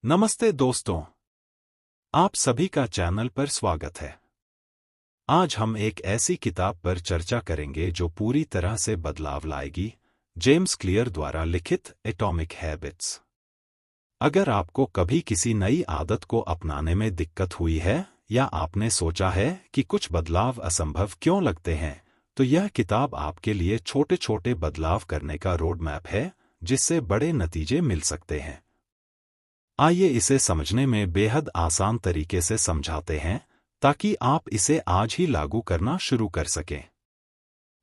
नमस्ते दोस्तों, आप सभी का चैनल पर स्वागत है। आज हम एक ऐसी किताब पर चर्चा करेंगे जो पूरी तरह से बदलाव लाएगी, जेम्स क्लियर द्वारा लिखित एटॉमिक हैबिट्स। अगर आपको कभी किसी नई आदत को अपनाने में दिक्कत हुई है या आपने सोचा है कि कुछ बदलाव असंभव क्यों लगते हैं, तो यह किताब आपके लिए छोटे छोटे बदलाव करने का रोड मैप है जिससे बड़े नतीजे मिल सकते हैं। आइए इसे समझने में बेहद आसान तरीके से समझाते हैं ताकि आप इसे आज ही लागू करना शुरू कर सकें।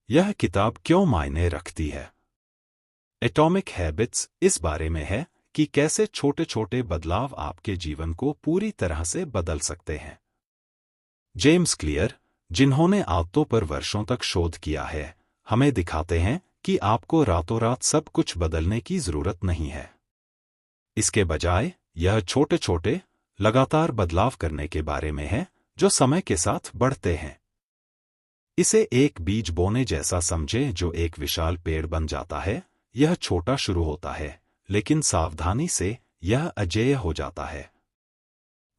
यह किताब क्यों मायने रखती है? एटॉमिक हैबिट्स इस बारे में है कि कैसे छोटे छोटे बदलाव आपके जीवन को पूरी तरह से बदल सकते हैं। जेम्स क्लियर, जिन्होंने आदतों पर वर्षों तक शोध किया है, हमें दिखाते हैं कि आपको रातों रात सब कुछ बदलने की जरूरत नहीं है। इसके बजाय यह छोटे छोटे लगातार बदलाव करने के बारे में है जो समय के साथ बढ़ते हैं। इसे एक बीज बोने जैसा समझें जो एक विशाल पेड़ बन जाता है। यह छोटा शुरू होता है, लेकिन सावधानी से यह अजेय हो जाता है।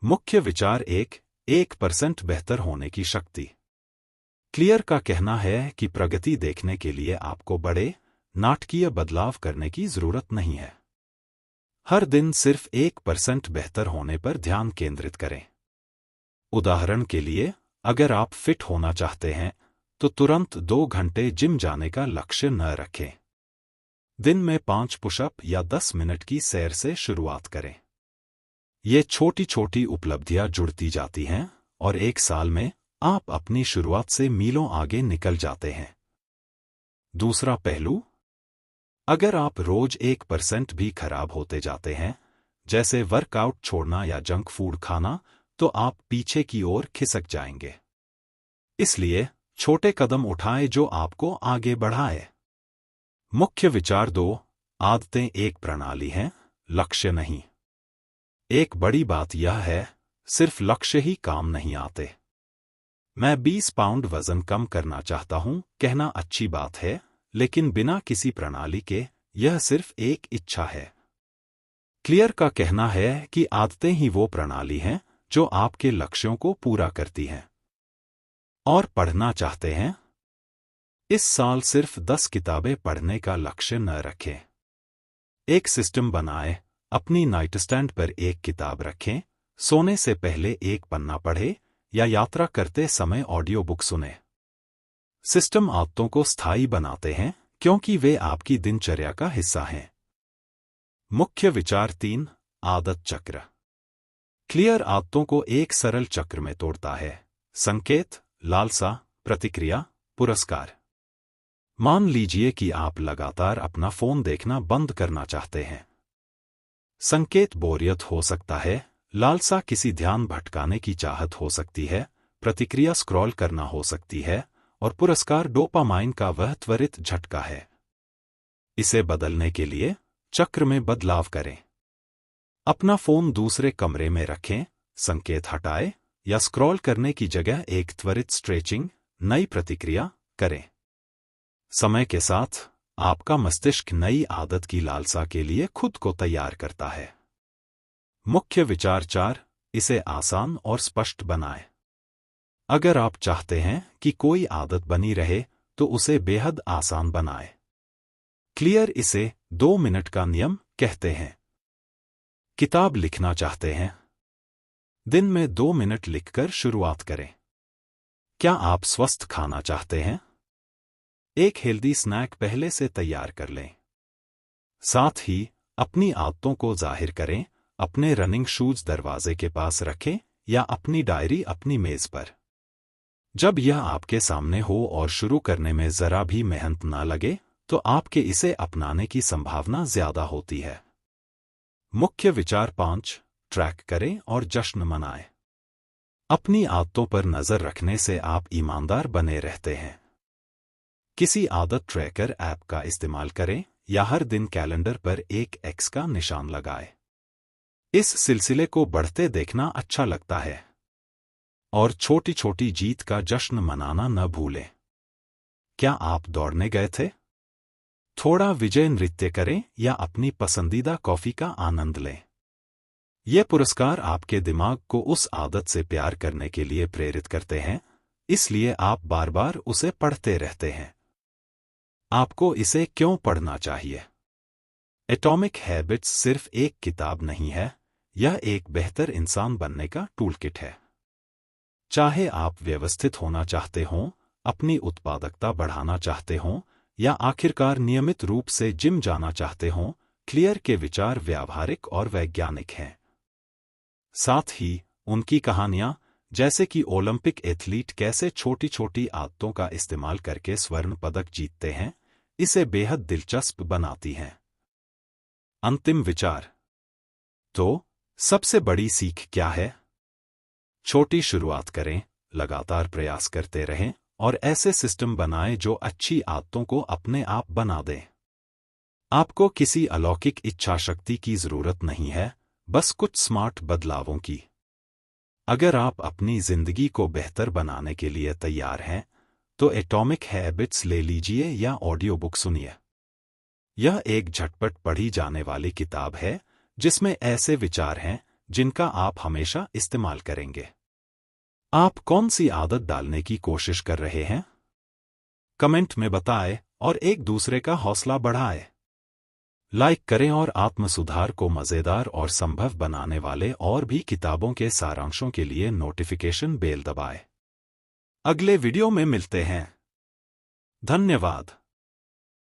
मुख्य विचार 1% बेहतर होने की शक्ति। क्लियर का कहना है कि प्रगति देखने के लिए आपको बड़े, नाटकीय बदलाव करने की जरूरत नहीं है। हर दिन सिर्फ 1% बेहतर होने पर ध्यान केंद्रित करें। उदाहरण के लिए, अगर आप फिट होना चाहते हैं, तो तुरंत 2 घंटे जिम जाने का लक्ष्य न रखें। दिन में 5 पुशअप या 10 मिनट की सैर से शुरुआत करें। ये छोटी छोटी उपलब्धियां जुड़ती जाती हैं और एक साल में आप अपनी शुरुआत से मीलों आगे निकल जाते हैं। दूसरा पहलू, अगर आप रोज 1% भी खराब होते जाते हैं, जैसे वर्कआउट छोड़ना या जंक फूड खाना, तो आप पीछे की ओर खिसक जाएंगे। इसलिए छोटे कदम उठाएं जो आपको आगे बढ़ाए। मुख्य विचार 2, आदतें एक प्रणाली हैं, लक्ष्य नहीं। एक बड़ी बात यह है, सिर्फ लक्ष्य ही काम नहीं आते। मैं 20 पाउंड वजन कम करना चाहता हूं कहना अच्छी बात है, लेकिन बिना किसी प्रणाली के यह सिर्फ एक इच्छा है। क्लियर का कहना है कि आदतें ही वो प्रणाली हैं जो आपके लक्ष्यों को पूरा करती हैं। और पढ़ना चाहते हैं? इस साल सिर्फ 10 किताबें पढ़ने का लक्ष्य न रखें। एक सिस्टम बनाएं, अपनी नाइट स्टैंड पर एक किताब रखें, सोने से पहले एक पन्ना पढ़ें या यात्रा करते समय ऑडियो बुक सुनें। सिस्टम आदतों को स्थायी बनाते हैं क्योंकि वे आपकी दिनचर्या का हिस्सा हैं। मुख्य विचार 3, आदत चक्र। क्लियर आदतों को एक सरल चक्र में तोड़ता है: संकेत, लालसा, प्रतिक्रिया, पुरस्कार। मान लीजिए कि आप लगातार अपना फोन देखना बंद करना चाहते हैं। संकेत बोरियत हो सकता है, लालसा किसी ध्यान भटकाने की चाहत हो सकती है, प्रतिक्रिया स्क्रॉल करना हो सकती है, और पुरस्कार डोपामाइन का वह त्वरित झटका है। इसे बदलने के लिए चक्र में बदलाव करें। अपना फोन दूसरे कमरे में रखें, संकेत हटाएं या स्क्रॉल करने की जगह एक त्वरित स्ट्रेचिंग, नई प्रतिक्रिया करें। समय के साथ आपका मस्तिष्क नई आदत की लालसा के लिए खुद को तैयार करता है। मुख्य विचार 4, इसे आसान और स्पष्ट बनाएं। अगर आप चाहते हैं कि कोई आदत बनी रहे, तो उसे बेहद आसान बनाएं। क्लियर इसे 2 मिनट का नियम कहते हैं। किताब लिखना चाहते हैं? दिन में 2 मिनट लिखकर शुरुआत करें। क्या आप स्वस्थ खाना चाहते हैं? एक हेल्दी स्नैक पहले से तैयार कर लें। साथ ही अपनी आदतों को जाहिर करें, अपने रनिंग शूज दरवाजे के पास रखें या अपनी डायरी अपनी मेज पर। जब यह आपके सामने हो और शुरू करने में जरा भी मेहनत ना लगे, तो आपके इसे अपनाने की संभावना ज्यादा होती है। मुख्य विचार 5, ट्रैक करें और जश्न मनाएं। अपनी आदतों पर नजर रखने से आप ईमानदार बने रहते हैं। किसी आदत ट्रैकर ऐप का इस्तेमाल करें या हर दिन कैलेंडर पर एक एक्स का निशान लगाएं। इस सिलसिले को बढ़ते देखना अच्छा लगता है। और छोटी छोटी जीत का जश्न मनाना न भूलें। क्या आप दौड़ने गए थे? थोड़ा विजय नृत्य करें या अपनी पसंदीदा कॉफी का आनंद लें। ये पुरस्कार आपके दिमाग को उस आदत से प्यार करने के लिए प्रेरित करते हैं, इसलिए आप बार बार उसे पढ़ते रहते हैं। आपको इसे क्यों पढ़ना चाहिए? एटॉमिक हैबिट्स सिर्फ एक किताब नहीं है, यह एक बेहतर इंसान बनने का टूलकिट है। चाहे आप व्यवस्थित होना चाहते हों, अपनी उत्पादकता बढ़ाना चाहते हों, या आखिरकार नियमित रूप से जिम जाना चाहते हों, क्लियर के विचार व्यावहारिक और वैज्ञानिक हैं। साथ ही उनकी कहानियां, जैसे कि ओलंपिक एथलीट कैसे छोटी छोटी आदतों का इस्तेमाल करके स्वर्ण पदक जीतते हैं, इसे बेहद दिलचस्प बनाती हैं। अंतिम विचार। तो सबसे बड़ी सीख क्या है? छोटी शुरुआत करें, लगातार प्रयास करते रहें और ऐसे सिस्टम बनाएं जो अच्छी आदतों को अपने आप बना दें। आपको किसी अलौकिक इच्छा शक्ति की जरूरत नहीं है, बस कुछ स्मार्ट बदलावों की। अगर आप अपनी जिंदगी को बेहतर बनाने के लिए तैयार हैं, तो एटॉमिक हैबिट्स ले लीजिए या ऑडियो बुक सुनिए। यह एक झटपट पढ़ी जाने वाली किताब है, जिसमें ऐसे विचार हैं जिनका आप हमेशा इस्तेमाल करेंगे। आप कौन सी आदत डालने की कोशिश कर रहे हैं? कमेंट में बताएं और एक दूसरे का हौसला बढ़ाएं। लाइक करें और आत्म सुधार को मजेदार और संभव बनाने वाले और भी किताबों के सारांशों के लिए नोटिफिकेशन बेल दबाएं। अगले वीडियो में मिलते हैं। धन्यवाद।